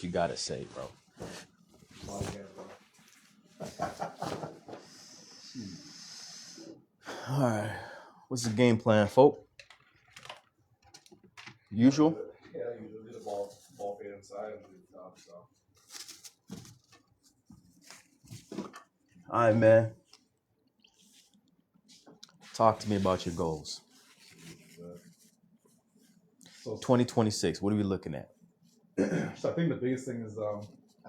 You gotta say, bro. All right. What's the game plan, folk? Usual? Yeah, usually the ball fade inside and do the top, so. All right, man. Talk to me about your goals. So 2026, what are we looking at? So I think the biggest thing is, I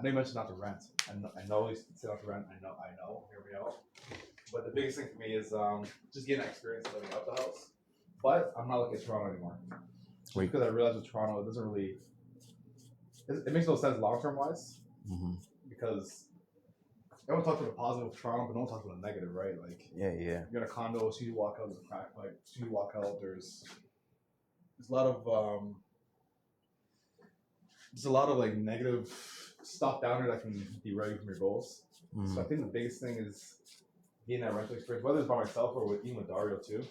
know you mentioned not to rent. I know you said not to rent. I know. Hear me out. But the biggest thing for me is just getting experience living out the house. But I'm not looking at Toronto anymore. Wait. Because I realized with Toronto, it doesn't really. It makes no sense long term wise. Mm-hmm. Because everyone talks about the positive of Toronto, but no one talks about the negative, right? Like, Yeah. you're in a condo, as soon as you walk out, there's a crack pipe. As soon as you walk out, there's a lot of like negative stuff down there that can derail you from your goals. Mm-hmm. So I think the biggest thing is getting that rental experience, whether it's by myself or even with Dario too.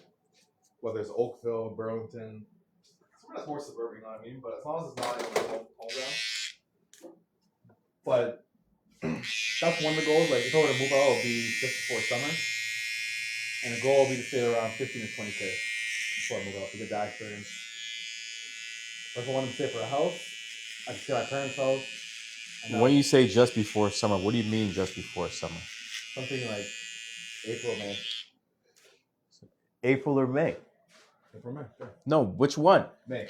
Whether it's Oakville, Burlington, somewhere that's more suburban, you know what I mean? But as long as it's not in my home ground. But that's one of the goals. Like if I were to move out, it'll be just before summer. And the goal will be to stay around 15 to 20K before I move out to get that experience. But if I wanted to stay for a house, I could stay at my parents' house. When you say just before summer, what do you mean just before summer? Something like April, May. April or May? April, May, sure. No, which one? May.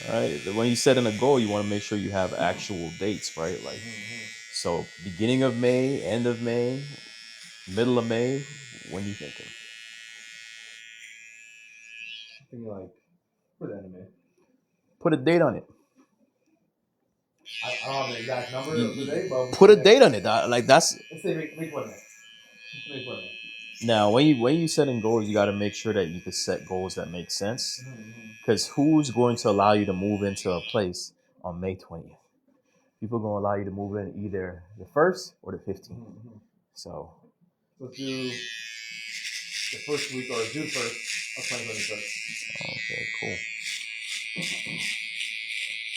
All right. When you set in a goal, you want to make sure you have actual dates, right? Like, so beginning of May, end of May, middle of May. When are you thinking? I think like for the end of May. Put a date on it. I don't have the exact number of the day, but put a date on it. Like that's. Let's say make one May. Make one May. Now, when you setting goals, you got to make sure that you can set goals that make sense. Because who's going to allow you to move into a place on May 20th? People are going to allow you to move in either the 1st or the 15th. So let's do the first week or June 1st of 2026. Okay, cool.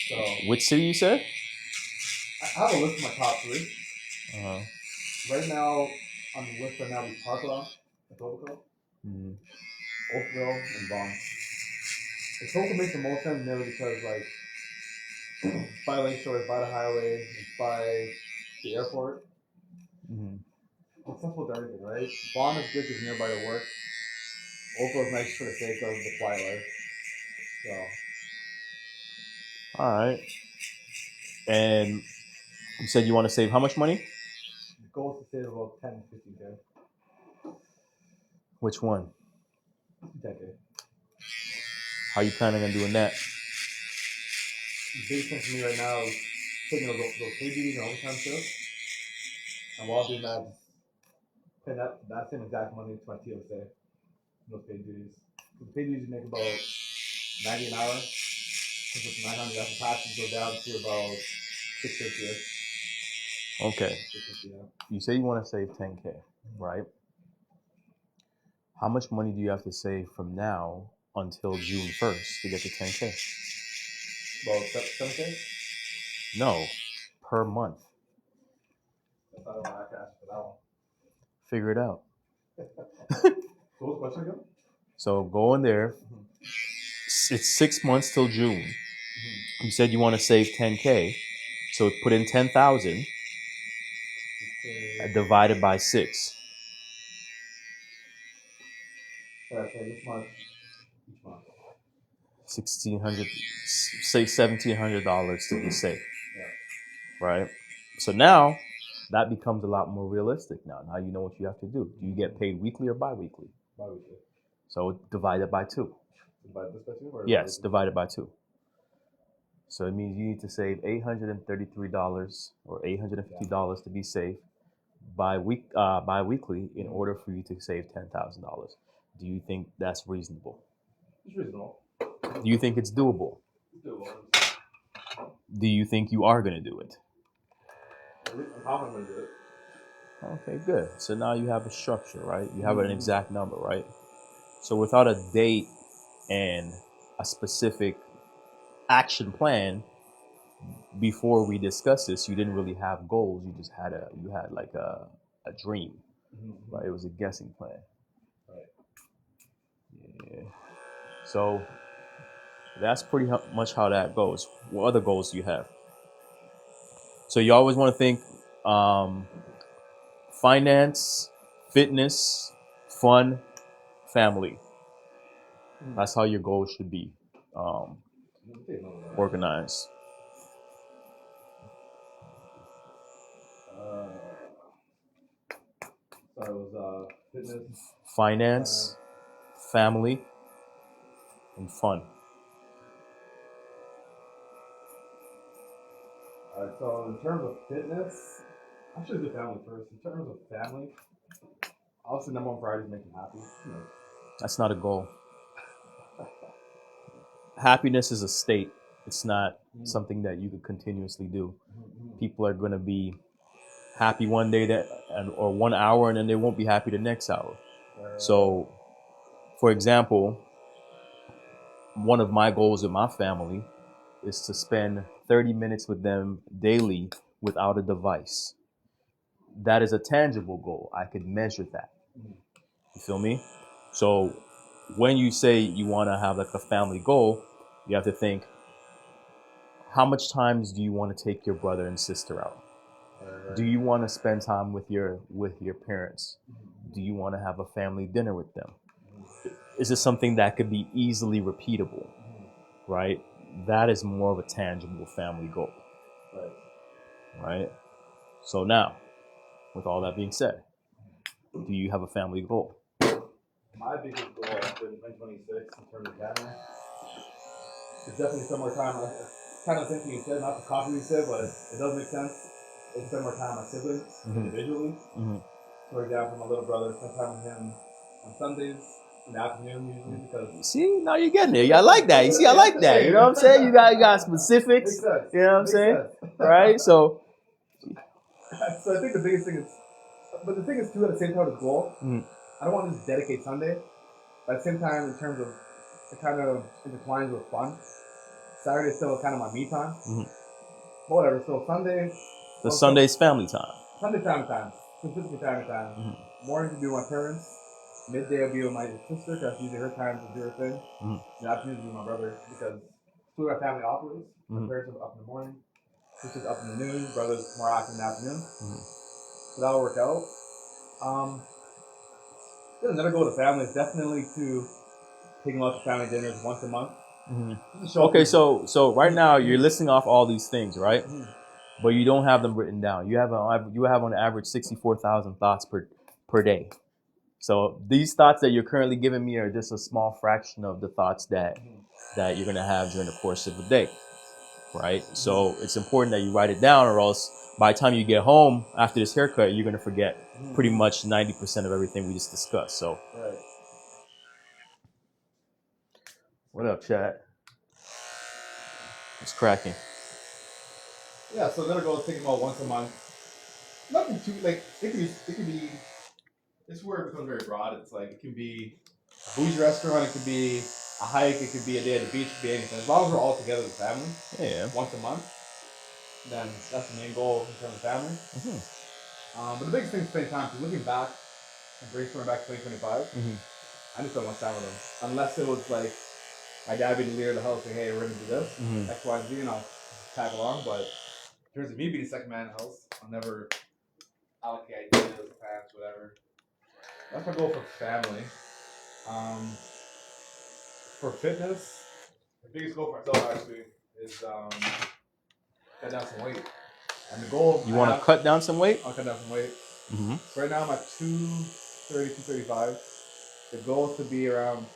So which city you said? I have a list of my top 3. Uh-huh. Right now, on the list right now is Parkland, Etobicoke, Oakville, and Vaughan. Etobicoke makes the most sense merely because like by Lakeshore, by the highway, by the airport. It's accessible to everything, right? Vaughan is good because nearby to work. Oakville is nice for the sake of the quiet life. So. All right. And you said you want to save how much money? The goal is to save about 10 to 15K. Which one? 10K. How you planning on doing that? The biggest thing for me right now is taking those pay duties and overtime shifts. And while doing that, pay that same exact money to my TSA. Those pay duties. The pay duties make about 90 an hour. Since it's 900, after taxes go down to about 650. Okay. 650, yeah. You say you want to save 10K, right? How much money do you have to save from now until June 1st to get to 10K? About 7K? No, per month. That's not what I have to ask for that one. Figure it out. So what's the question again? So go in there. It's 6 months till June. You said you want to save 10K. So put in 10,000 divided by 6. Okay, this month. Each month. $1,600, say $1,700 to be safe. Yeah. Right? So now that becomes a lot more realistic now. Now you know what you have to do. Do you get paid weekly or bi-weekly? Bi-weekly. So divide it by 2. Divide this by 2? Or yes, divide it by 2. So it means you need to save $833 or $850 to be safe bi-weekly in order for you to save $10,000. Do you think that's reasonable? It's reasonable. Do you think it's doable? It's doable. Do you think you are going to do it? I'm confident I'm going to do it. Okay, good. So now you have a structure, right? You have an exact number, right? So without a date and a specific action plan, before we discussed this, you didn't really have goals. You just had like a dream, right? It was a guessing plan. Right. Yeah. So that's pretty much how that goes. What other goals do you have? So you always want to think finance, fitness, fun, family. That's how your goals should be organized. So it was fitness, Finance, family, and fun. All right. So in terms of fitness, I should do family first. In terms of family, obviously number one priority is making happy. That's not a goal. Happiness is a state. It's not something that you could continuously do. People are going to be happy one day or 1 hour, and then they won't be happy the next hour. So, for example, one of my goals with my family is to spend 30 minutes with them daily without a device. That is a tangible goal. I could measure that. You feel me? So when you say you want to have like a family goal, you have to think, how much times do you want to take your brother and sister out? Do you want to spend time with your parents? Do you want to have a family dinner with them? Is this something that could be easily repeatable? Right? That is more of a tangible family goal. Right? So now, with all that being said, do you have a family goal? My biggest goal in 2026 in terms of family is definitely spend more time. Kind of thinking you said, not to copy what you said, but it does make sense. Is spend more time with my siblings individually. For example, my little brother, spend time with him on Sundays in the afternoon usually because. See, now you're getting it. I like that. You see, I like that. You know what I'm saying? You got specifics. Makes sense. You know what I'm saying? Right? So I think the biggest thing is, but the thing is too, at the same time as goal, I don't want to just dedicate Sunday. But at the same time, in terms of, it kind of intertwines with fun. Saturday is still kind of my me time. But whatever, so Sunday. The Sunday's family time. Sunday family time. Specifically family time. Morning to be with my parents. Midday will be with my sister, because usually her time to do her thing. The afternoon to be with my brother, because two of our family operates. My parents are up in the morning. Sister's up in the noon. Brother's more active in the afternoon. So that'll work out. Another goal of the family is definitely to take them out to family dinners once a month. Okay, so right now you're listing off all these things, right? But you don't have them written down. You have on average 64,000 thoughts per day. So these thoughts that you're currently giving me are just a small fraction of the thoughts that you're gonna have during the course of the day, right? So it's important that you write it down, or else by the time you get home after this haircut, you're gonna forget pretty much 90% of everything we just discussed. So, what up, chat? It's cracking. Yeah, so another goal is taking them out once a month. Nothing too like it could be. This is where it becomes very broad. It's like it can be a bougie restaurant, it could be a hike, it could be a day at the beach, it could be anything. As long as we're all together as a family, once a month, then that's the main goal in terms of family. But the biggest thing is spending time. Because looking back and brainstorming back to 2025, I didn't spend much time with them. Unless it was like my dad being the leader of the house saying, hey, we're going to do this, X, Y, and Z, and I'll tag along. But in terms of me being the second man in the house, I'll never allocate ideas, plans, whatever. That's my goal for family. For fitness, the biggest goal for myself actually is cut down some weight. And the goal you want to cut down some weight? I'll cut down some weight. So right now I'm at 230, 235. The goal is to be around.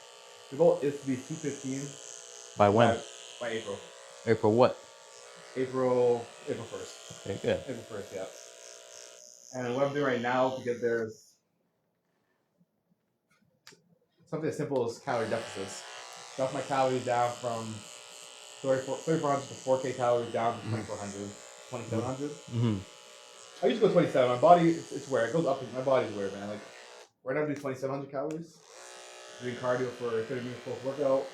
The goal is to be 215. By when? By April. April what? April 1st. Okay, good. April 1st, yeah. And what I'm doing right now, because there's something as simple as calorie deficits. Drop my calories down from 3,400 to 4K calories down to 2,400, 2,700. I used to go 27. My body, it's weird. It goes up. My body's weird, man. Like, right now I'm doing 2,700 calories. Doing cardio for 30 minutes post workout.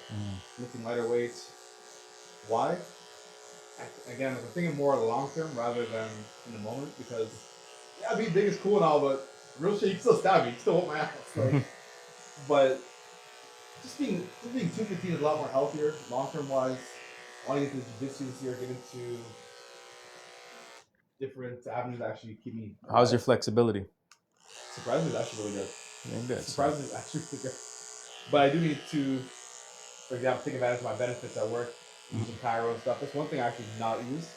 Lifting lighter weights. Why? again, I'm thinking more long term rather than in the moment because yeah, being big is cool and all, but real shit, you can still stab me, you can still hold my ass. Like, but just being 215 is a lot more healthier long term wise. I want to get into jiu-jitsu this year, get into different avenues that actually keep me alive. How's your flexibility? Surprisingly, it's actually really good. Yeah, good. Surprisingly, it's actually really good. But I do need to, for example, take advantage of my benefits at work, using Cairo and stuff. That's one thing I actually do not use.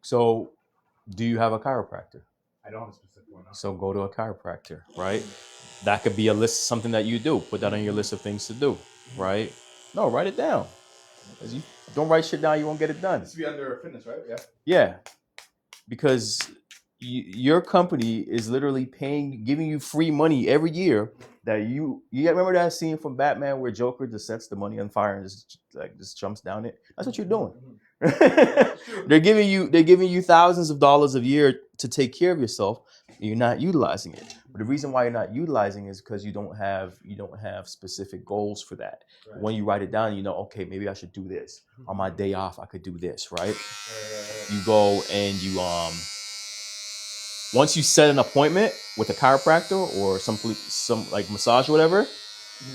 So, do you have a chiropractor? I don't have a specific one. No. So go to a chiropractor, right? That could be a list, something that you do. Put that on your list of things to do, right? No, write it down. As you don't write shit down, you won't get it done. This would be under fitness, right? Yeah. Yeah, because your company is literally giving you free money every year. That you remember that scene from Batman where Joker just sets the money on fire and just jumps down it. That's what you're doing. They're giving you thousands of dollars a year to take care of yourself. You're not utilizing it. But the reason why you're not utilizing it is because you don't have specific goals for that. Right. When you write it down, you know, okay, maybe I should do this. On my day off, I could do this, right? You go and you once you set an appointment with a chiropractor or some like massage or whatever,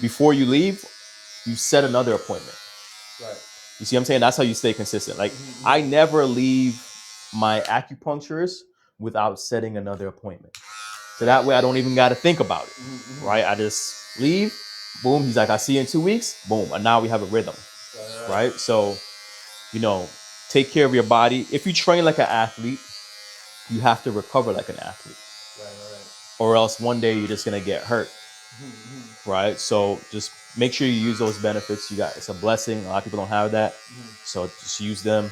before you leave, you set another appointment. Right. You see what I'm saying? That's how you stay consistent. Like I never leave my acupuncturist without setting another appointment. So that way I don't even got to think about it, right? I just leave, boom. He's like, I'll see you in 2 weeks, boom. And now we have a rhythm, right? So, you know, take care of your body. If you train like an athlete, you have to recover like an athlete. Right. Or else one day you're just going to get hurt, right? So just make sure you use those benefits you got. It's a blessing. A lot of people don't have that. So just use them.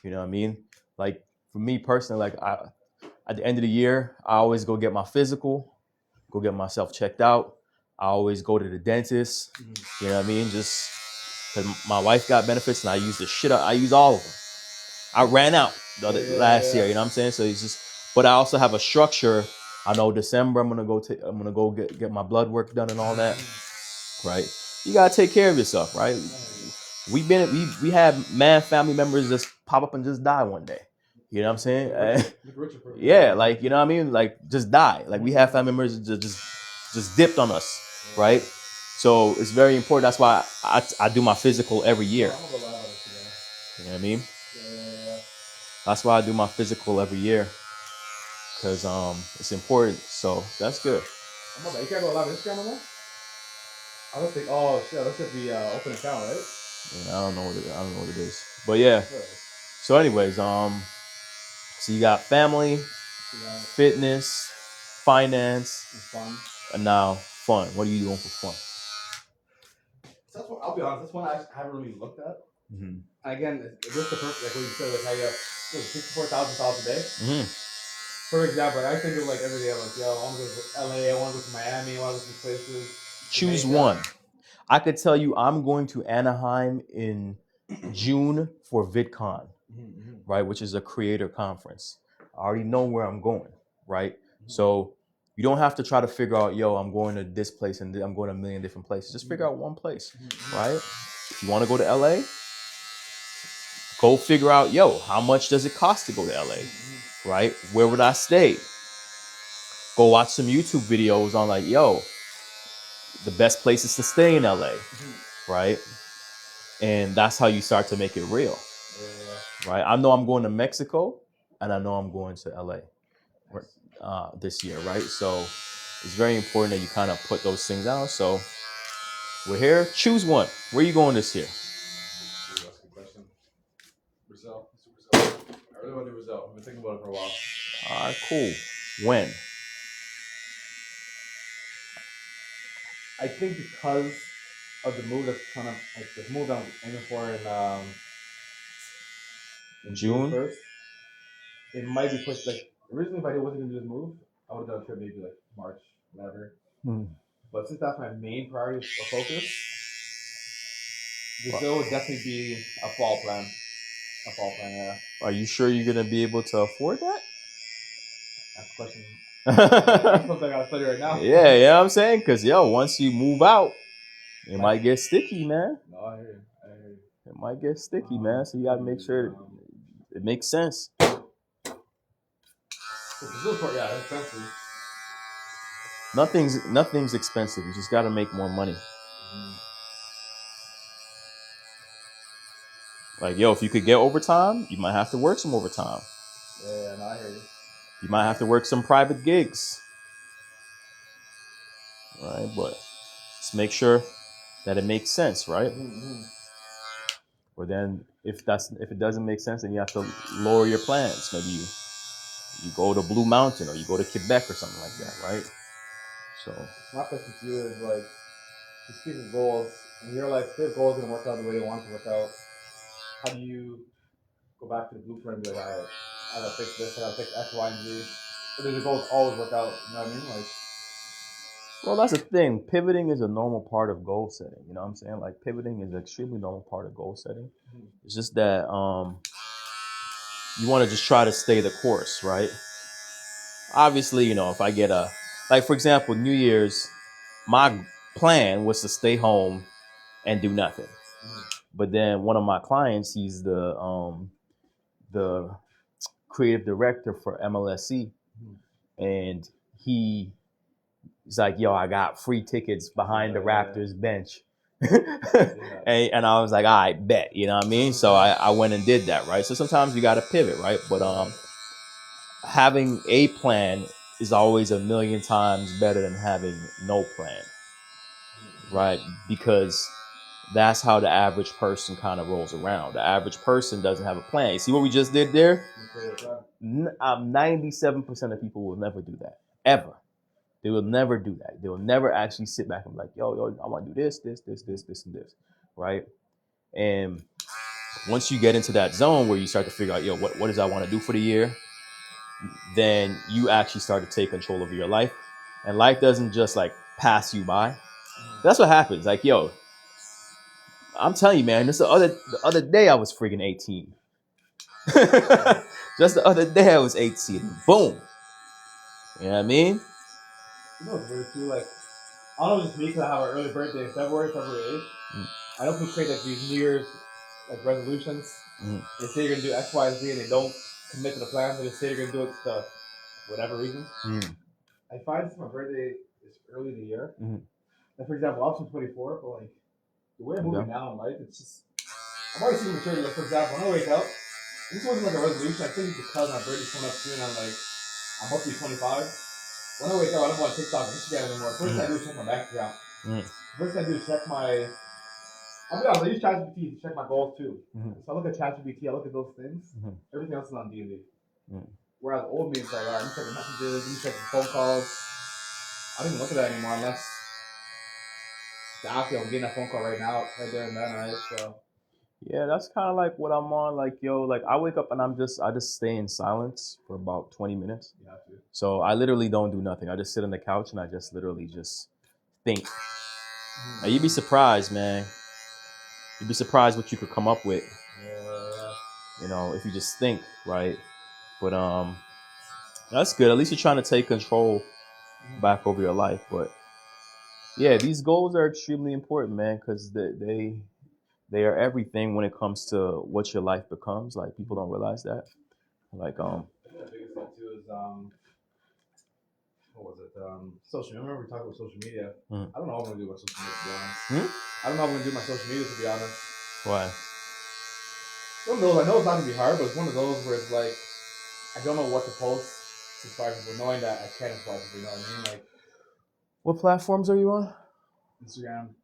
You know what I mean? Like for me personally, like at the end of the year, I always go get my physical, go get myself checked out. I always go to the dentist. You know what I mean? Just because my wife got benefits and I use the shit out. I use all of them. I ran out last year, you know what I'm saying? So it's just, but I also have a structure. I know December I'm gonna go get my blood work done and all that, right? You gotta take care of yourself, right? We had family members just pop up and just die one day. You know what I'm saying? Yeah, like you know what I mean? Like just die. Like we have family members that just dipped on us, right? So it's very important. That's why I do my physical every year. You know what I mean? That's why I do my physical every year, because it's important. So that's good. You can't go live on Instagram no more? I don't think. Oh shit, that should be open account, right? Yeah, I don't know what it is, but yeah. So anyways, so you got family, fitness, finance, fun, and now fun. What are you doing for fun? So that's what I'll be honest. That's one I haven't really looked at. Again, it's just the perfect, like what you said, like how you have 64,000 thoughts a day. For example, I think of like every day. I'm like, yo, I want to go to LA. I want to go to Miami. I want to go to these places. Choose one. I could tell you, I'm going to Anaheim in June for VidCon, right, which is a creator conference. I already know where I'm going, right? So you don't have to try to figure out, yo, I'm going to this place and I'm going to a million different places. Just figure out one place, right? If you want to go to LA, go figure out, yo, how much does it cost to go to LA, right? Where would I stay? Go watch some YouTube videos on like, yo, the best places to stay in LA, right? And that's how you start to make it real, right? I know I'm going to Mexico and I know I'm going to LA this year, right? So it's very important that you kind of put those things out. So we're here. Choose one. Where are you going this year? That's a good question. Brazil. I really want to do Brazil. I've been thinking about it for a while. All right, cool. When? I think because of the move that's kind of like the move I'm aiming for in June 1st, it might be pushed. Like originally, if I wasn't gonna do this move, I would have done a trip maybe like March, whatever. But since that's my main priority or focus, Brazil would definitely be a fall plan. A fall plan, yeah. Are you sure you're gonna be able to afford that? That's the question. That's something I gotta study right now. Yeah, you know what I'm saying? Because, yo, once you move out, it might get sticky, man. No, I hear you. It might get sticky, man. So you gotta make sure it makes sense. For the most part, yeah, it's expensive. Nothing's expensive. You just gotta make more money. Like, yo, if you could get overtime, you might have to work some overtime. Yeah, no, I hear you. You might have to work some private gigs. Right? But just make sure that it makes sense, right? Mm-hmm. Or then if it doesn't make sense, then you have to lower your plans. Maybe you go to Blue Mountain or you go to Quebec or something like that, right? So My question to you is like, you speak of goals, and you're like, their goals didn't work out the way they want to work out. How do you go back to the blueprint and be like, all right, I gotta fix this, I gotta fix X, Y, and Z? But then the goals always work out. You know what I mean? Like, well, that's the thing. Pivoting is a normal part of goal setting. You know what I'm saying? Like pivoting is an extremely normal part of goal setting. It's just that you want to just try to stay the course, right? Obviously, you know, if I get like for example, New Year's, my plan was to stay home and do nothing. But then one of my clients, he's the creative director for MLSC, and he's like, yo, I got free tickets behind the Raptors bench. And I was like, all right, bet. You know what I mean? So I went and did that, right? So sometimes you got to pivot, right? But having a plan is always a million times better than having no plan, right? Because that's how the average person kind of rolls around. The average person doesn't have a plan. You see what we just did there? 97% of people will never do that, ever. They will never do that. They will never actually sit back and be like, yo, I want to do this, and this, right? And once you get into that zone where you start to figure out, yo, what does I want to do for the year? Then you actually start to take control of your life. And life doesn't just like pass you by. That's what happens. Like, yo, I'm telling you, man, the other day I was freaking 18. Just the other day I was 18. Boom. You know what I mean? you know, it's weird too. Like, I don't know if it's me because I have an early birthday in February 8th. I know people create like these New Year's like resolutions. They say you're gonna do X, Y, and Z, and they don't commit to the plan. They just say you're gonna do it for whatever reason. I find since my birthday is early in the year. Like for example, I'm 24, but like the way I'm moving now in life, it's just I'm already seeing maturity. Like for example, when I wake up, this wasn't like a resolution. I think it's because my birthday's coming up soon. I'm like, I'm about to be 25. When I wake up, I don't go on TikTok and Instagram anymore. First thing I do is check my bank account. First thing I do is check my. I use ChatGPT to check my goals too. So I look at ChatGPT, I look at those things. Everything else is on D&D. Whereas old me, it's like, all right, you check the messages, you check the phone calls. I don't even look at that anymore unless I'm getting that phone call right now, right there and then, right? So. Yeah, that's kind of like what I'm on. Like, yo, like I wake up and I just stay in silence for about 20 minutes. You have to. So I literally don't do nothing. I just sit on the couch and I just literally just think. Now, you'd be surprised, man. You'd be surprised what you could come up with. Yeah. You know, if you just think, right? But that's good. At least you're trying to take control back over your life. But yeah, these goals are extremely important, man, because they are everything when it comes to what your life becomes. Like people don't realize that. Like I think the biggest thing too is what was it? Social. Remember we talked about social media? I don't know what I'm gonna do about social media to be honest. I don't know what I'm gonna do my social media to be honest. Why? One of those, I know it's not gonna be hard, but it's one of those where it's like I don't know what to post to inspire people, knowing that I can inspire people. You know what I mean? Like, what platforms are you on? Instagram,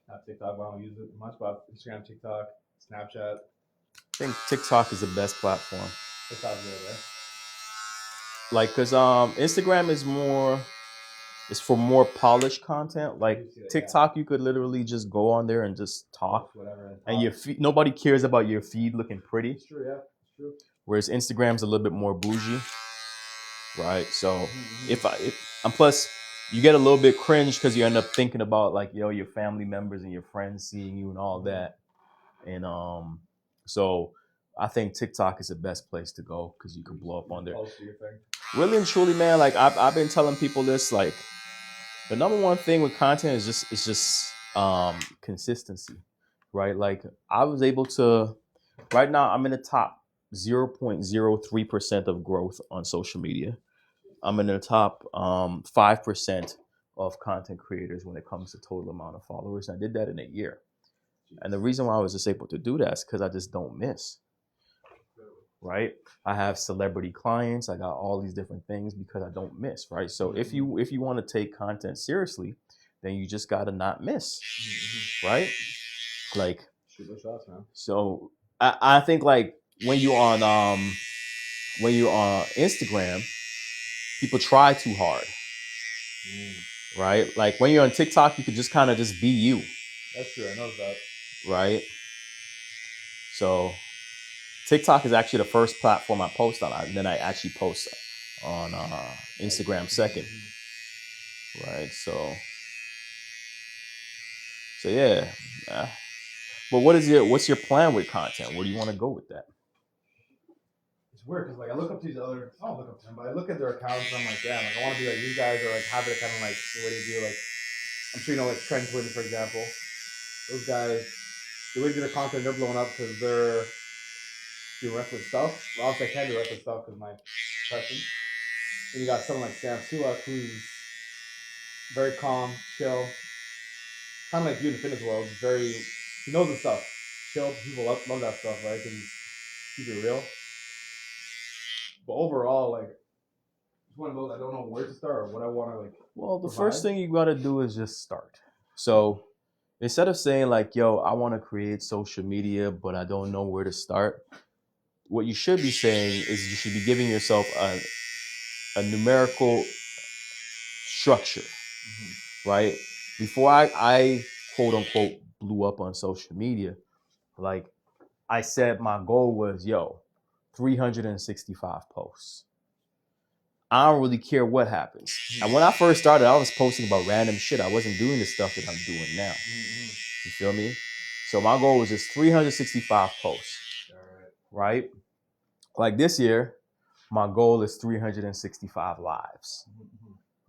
not TikTok. I don't use it much, but Instagram, TikTok, Snapchat. I think TikTok is the best platform. TikTok's good, right? Like, cause Instagram is more, it's for more polished content. Like TikTok, you could literally just go on there and just talk, whatever, and your feed, nobody cares about your feed looking pretty. It's true, yeah, it's true. Whereas Instagram's a little bit more bougie, right? So if and plus you get a little bit cringe because you end up thinking about like, yo, your family members and your friends seeing you and all that, and so I think TikTok is the best place to go because you can blow up on there. Really and truly, man, like I've been telling people this, like the number one thing with content is just consistency, right? Like I was able to, right now I'm in the top 0.03% of growth on social media. I'm in the top 5% of content creators when it comes to total amount of followers. And I did that in a year. And the reason why I was just able to do that is because I just don't miss, right? I have celebrity clients. I got all these different things because I don't miss, right? So if you want to take content seriously, then you just got to not miss, right? Like, Shoot those shots, man. so I think like when you on Instagram, people try too hard, right? Like when you're on TikTok, you could just kind of just be you, That's true. I know that. right? So TikTok is actually the first platform I post on, and then I actually post on Instagram second, right? So yeah. But what's your plan with content? Where do you want to go with that? It's weird because like I look up to these other, I don't look up to them, but I look at their accounts and I'm like, damn, like I want to be like these guys, or like have it kind of like the way they do. Like I'm sure you know like Trend Twin, for example. Those guys, the way they do their content, they're blowing up because they're doing reckless stuff. Well, obviously I can't do reckless stuff because my person. And you got someone like Sam Sulak who's very calm, chill, kind of like you in the fitness world. Very, he knows the stuff. Chill, people love that stuff, right? Because he's keep it real. But overall, like, it's one of those I don't know where to start or what I want to like. Well, the provide. first thing you got to do is just start. So instead of saying like, yo, I want to create social media, but I don't know where to start, what you should be saying is you should be giving yourself a numerical structure, right? Before I quote unquote blew up on social media, like I said my goal was, 365 posts. I don't really care what happens. And when I first started, I was posting about random shit. I wasn't doing the stuff that I'm doing now. You feel me? So my goal was just 365 posts, right? Like this year, my goal is 365 lives,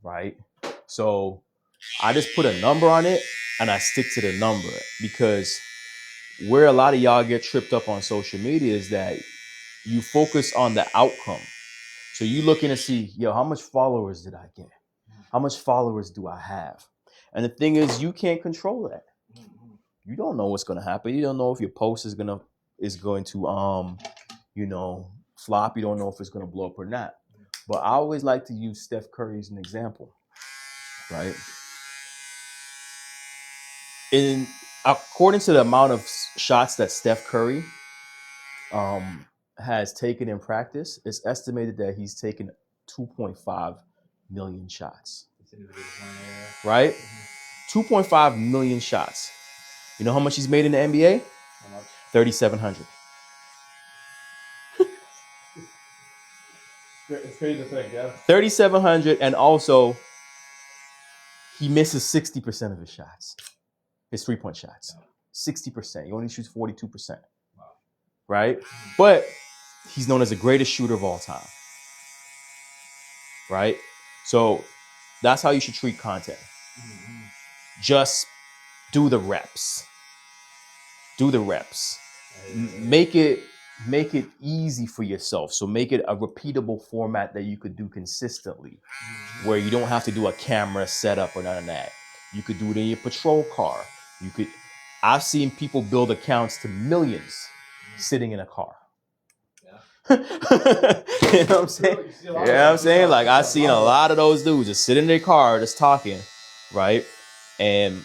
right? So I just put a number on it and I stick to the number, because where a lot of y'all get tripped up on social media is that you focus on the outcome. So you looking to see, how much followers did I get? How much followers do I have? And the thing is, you can't control that. You don't know what's going to happen. You don't know if your post is going to flop. You don't know if it's going to blow up or not. But I always like to use Steph Curry as an example, right? According to the amount of shots that Steph Curry has taken in practice, it's estimated that he's taken 2.5 million shots. Right? 2.5 million shots. You know how much he's made in the NBA? How much? 3,700. It's crazy to think, yeah. 3,700, and also he misses 60% of his shots. His 3-point shots. 60%. He only shoots 42%. Right? But he's known as the greatest shooter of all time. Right? So that's how you should treat content. Just do the reps. Do the reps. Make it easy for yourself. So make it a repeatable format that you could do consistently, where you don't have to do a camera setup or none of that. You could do it in your patrol car. I've seen people build accounts to millions sitting in a car. You know what I'm saying? You know what I'm saying? Like, I've seen a lot of those dudes just sit in their car just talking, right? And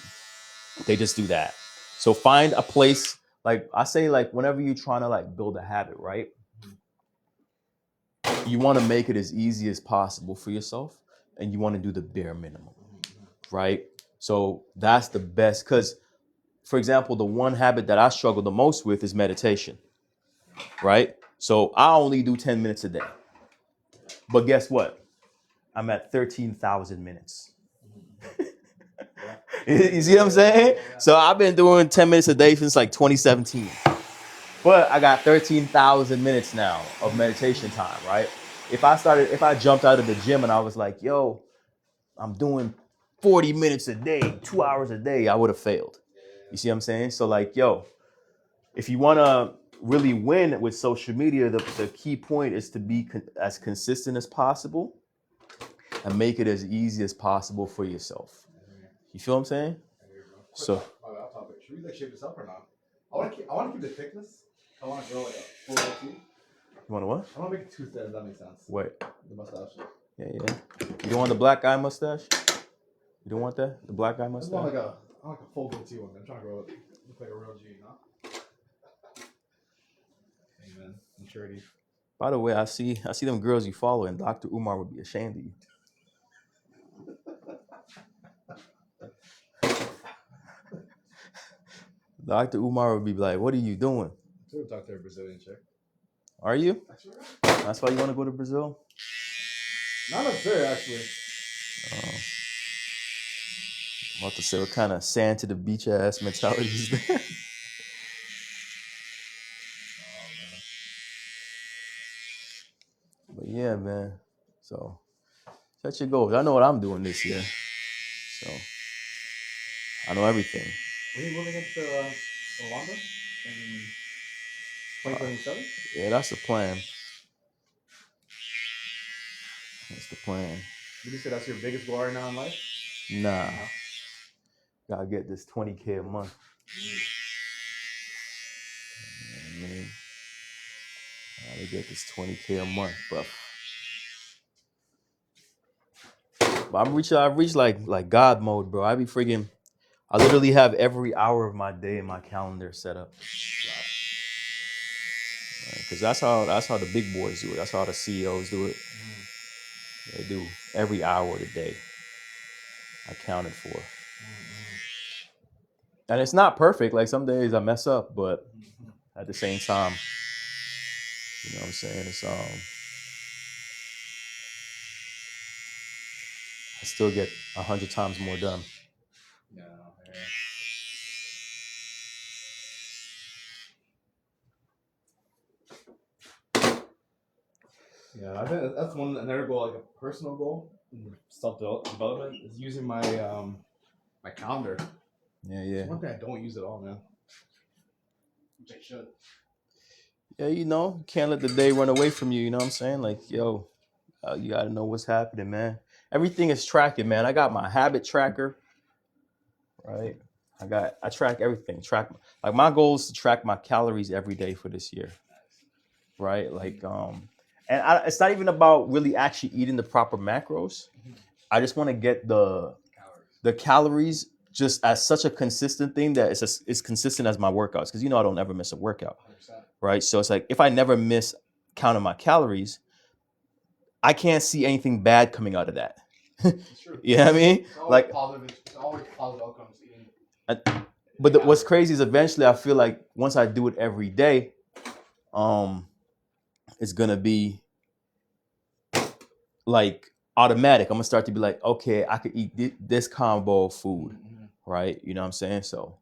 they just do that. So find a place, like I say, like whenever you're trying to like build a habit, right? You want to make it as easy as possible for yourself, and you want to do the bare minimum, right? So that's the best, because, for example, the one habit that I struggle the most with is meditation, right? So I only do 10 minutes a day. But guess what? I'm at 13,000 minutes. You see what I'm saying? So I've been doing 10 minutes a day since like 2017. But I got 13,000 minutes now of meditation time, right? If I jumped out of the gym and I was like, yo, I'm doing 40 minutes a day, 2 hours a day, I would have failed. You see what I'm saying? So like, yo, if you want to really win with social media, the key point is to be as consistent as possible and make it as easy as possible for yourself. You feel what I'm saying? So my laptop. Should we like shape this up or not? I want to keep the thickness. I want to grow like a full goatee. you want to what? I want to make it too thin. If that makes sense. Wait. The mustache. Yeah. You don't want the black guy mustache? You don't want that? The black guy I mustache? want like a full goatee one. I'm trying to grow it. Look like a real G, you know? Amen. Maturity. By the way, I see them girls you follow, and Dr. Umar would be ashamed of you. Dr. Umar would be like, "What are you doing?" So talk to a Brazilian chick. Are you? That's why you want to go to Brazil? Not necessarily, actually. I'm about to say, what kind of sand to the beach ass mentality is there? But yeah, man. So set your goals. I know what I'm doing this year. So I know everything. When are you moving into Rwanda in 2027? Yeah, that's the plan. That's the plan. Would you say that's your biggest goal right now in life? Nah. Gotta get this 20K a month. You know what I mean? Gotta get this 20K a month, bro. But I've reached like God mode, bro. I literally have every hour of my day in my calendar set up. Because that's how the big boys do it. That's how the CEOs do it. They do every hour of the day accounted for. And it's not perfect. Like some days I mess up, but at the same time, you know what I'm saying? It's I still get 100 times more done. Yeah, I think that's another goal, like a personal goal, self-development, is using my my calendar. Yeah. It's one thing I don't use at all, man. Which I should. Yeah, you can't let the day run away from you. You know what I'm saying? Like, yo, you got to know what's happening, man. Everything is tracking, man. I got my habit tracker, right? I track everything. Like my goal is to track my calories every day for this year, right? Like, it's not even about really actually eating the proper macros. I just want to get the calories just as such a consistent thing that it's consistent as my workouts, because I don't ever miss a workout, right? So it's like if I never miss counting my calories, I can't see anything bad coming out of that. You know what I mean? Like it's always positive outcomes. But what's crazy is eventually I feel like once I do it every day, it's gonna be like automatic. I'm gonna start to be like, okay, I could eat this combo of food, right? You know what I'm saying? So,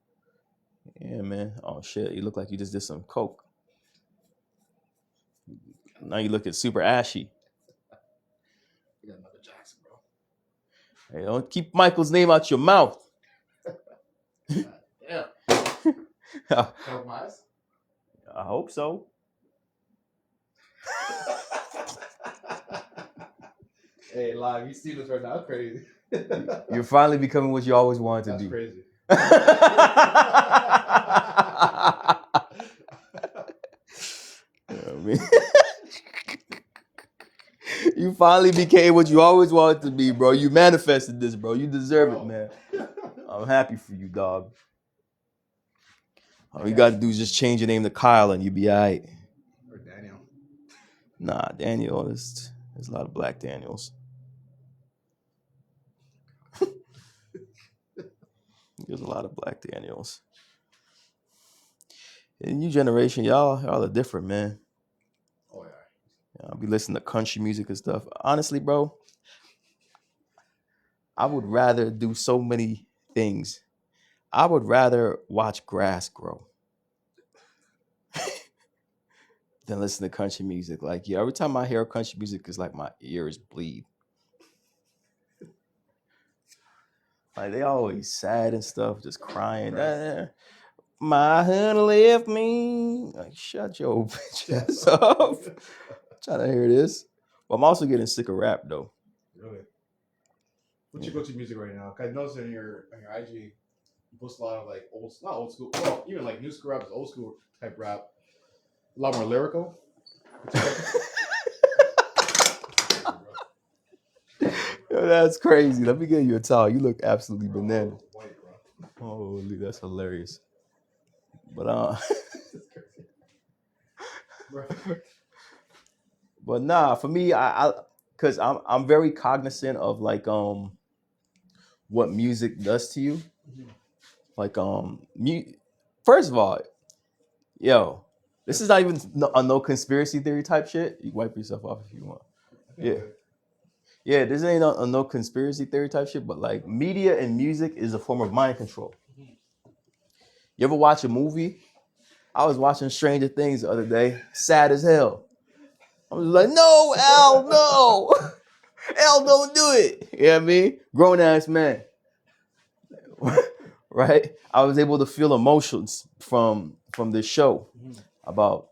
yeah, man. Oh shit, you look like you just did some coke. Now you looking super ashy. You got another Jackson, bro. Hey, don't keep Michael's name out your mouth. Yeah. Cover my eyes? I hope so. Hey, live, you see this right now? Crazy. You're finally becoming what you always wanted to That's be. Crazy. You know what I mean? You finally became what you always wanted to be, bro. You manifested this, bro. You deserve it, man. I'm happy for you, dog. All you got to do is just change your name to Kyle and you be all right. Or Daniel. Nah, Daniel, there's a lot of black Daniels. There's a lot of black Daniels. In new generation, y'all are different, man. Oh, yeah. I'll be listening to country music and stuff. Honestly, bro, I would rather do so many things. I would rather watch grass grow than listen to country music. Like, yeah, every time I hear country music, it's like my ears bleed. Like, they always sad and stuff, just crying. My honey left me. Like, shut your bitch ass up. Trying to hear this. But I'm also getting sick of rap though. Really? What's your go-to music right now? 'Cause I noticed on your IG, you post a lot of like not old school, well, even like new school rap, old school type rap. A lot more lyrical. Yo, that's crazy. Let me get you a towel. You look absolutely banana. White, bro. Holy, that's hilarious. But but nah, for me, I because I'm very cognizant of like what music does to you. Like first of all, yo, this is not even a no conspiracy theory type shit. You can wipe yourself off if you want. Yeah. Yeah, this ain't a no conspiracy theory type shit, but like media and music is a form of mind control. You ever watch a movie? I was watching Stranger Things the other day, sad as hell. I was like, no, Al, no. Al, don't do it. You know what I mean? Grown ass man. Right? I was able to feel emotions from this show about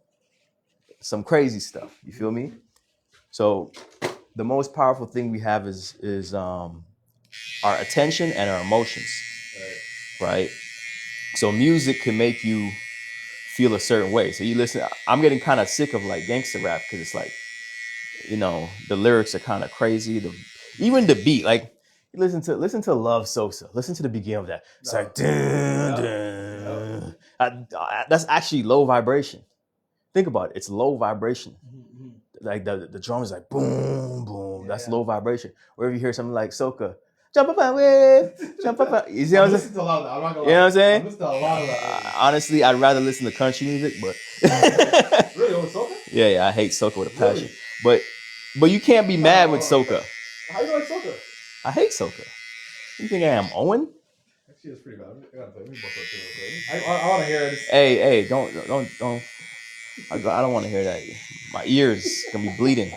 some crazy stuff. You feel me? So the most powerful thing we have is our attention and our emotions. Right? So music can make you feel a certain way. So you listen, I'm getting kind of sick of like gangster rap because it's like, you know, the lyrics are kind of crazy. Even the beat, like listen to Love Sosa. Listen to the beginning of that. It's like dun, dun. That's actually low vibration. Think about it. It's low vibration. Like the drum is like boom, boom. That's low vibration. Wherever you hear something like Soca, jump up and wave, jump up. You see what I'm saying? You know what I'm saying? I'm listening to a lot of that. Honestly, I'd rather listen to country music, but Really, over Soca? Yeah, I hate Soca with a passion. But you can't be mad with Soca. How do you like Soca? I hate Soca. You think I am Owen? Actually, it's pretty bad. I want to hear it. Hey, don't. I don't want to hear that. My ears gonna be bleeding.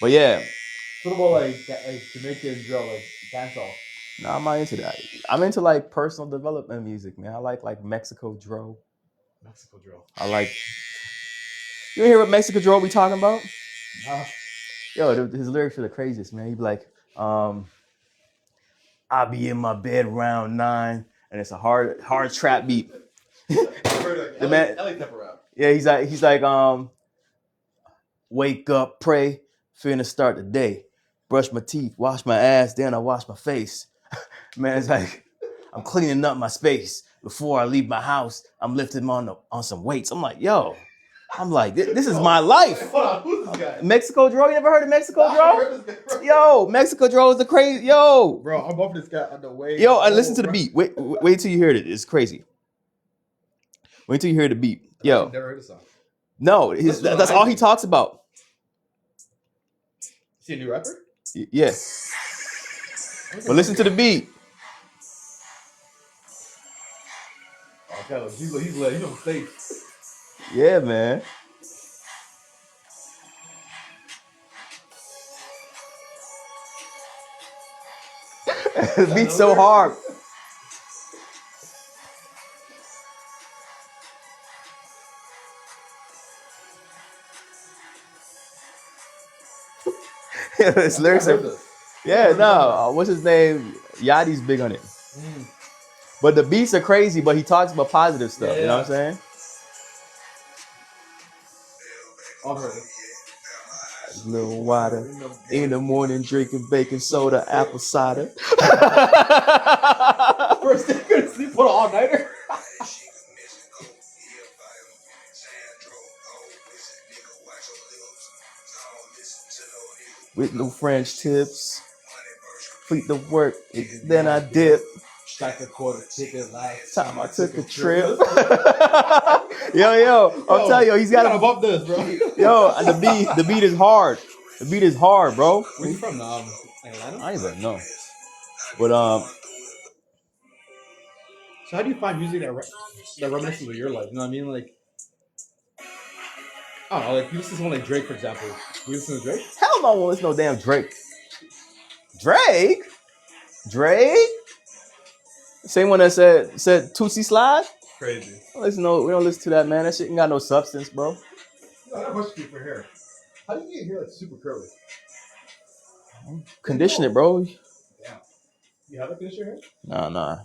But yeah. What about like Jamaican drill, like dancehall? No, I'm not into that. I'm into like personal development music, man. I like Mexico drill. Mexico drill. I like. You hear what Mexico drill we talking about? No. Yo, his lyrics are the craziest, man. He'd be like, I'll be in my bed round 9, and it's a hard trap beat. The man, LA type of rap. Yeah, he's like, wake up, pray, finna start the day. Brush my teeth, wash my ass, then I wash my face. Man, it's like, I'm cleaning up my space. Before I leave my house, I'm lifting on some weights. I'm like, yo. I'm like, this is my life. Hold on, who's this guy? Mexico Dro? You never heard of Mexico Dro? Yo, Mexico Dro is the crazy. Yo. Bro, I'm bumping this guy on the way. Yo, and listen to the beat. Wait till you hear it. It's crazy. Wait till you hear the beat. Yo. I've never heard the song. No, that's all he talks about. Is he a new rapper? Yeah. But listen to the beat. Okay, he's lit. He's on stage. Yeah, man. The beat's so hard. His lyrics are. Yeah, no. What's his name? Yachty's big on it. But the beats are crazy, but he talks about positive stuff. You know what I'm saying? I've heard it. Little water in the morning, drinking baking soda, apple cider. First day couldn't sleep, put an all-nighter. With no French tips, fleet the work, then I dip. Strike a quarter ticket last Time I took a trip. yo, I'm telling you, he's got to bump this, bro. Yo, the beat is hard. The beat is hard, bro. Where you from? Atlanta? I don't even know. But So how do you find music that reminisces of your life? You know what I mean? Like, I don't know. Like, you listen to someone like Drake, for example. You listen to Drake? Hell no, I won't listen to no damn Drake. Drake? Same one that said Tootsie Slide? Crazy. We don't listen to that, man. That shit ain't got no substance, bro. I got a question for you for hair. How do you get hair like super curly? Condition it, bro. Damn. You have a conditioner hair? Nah.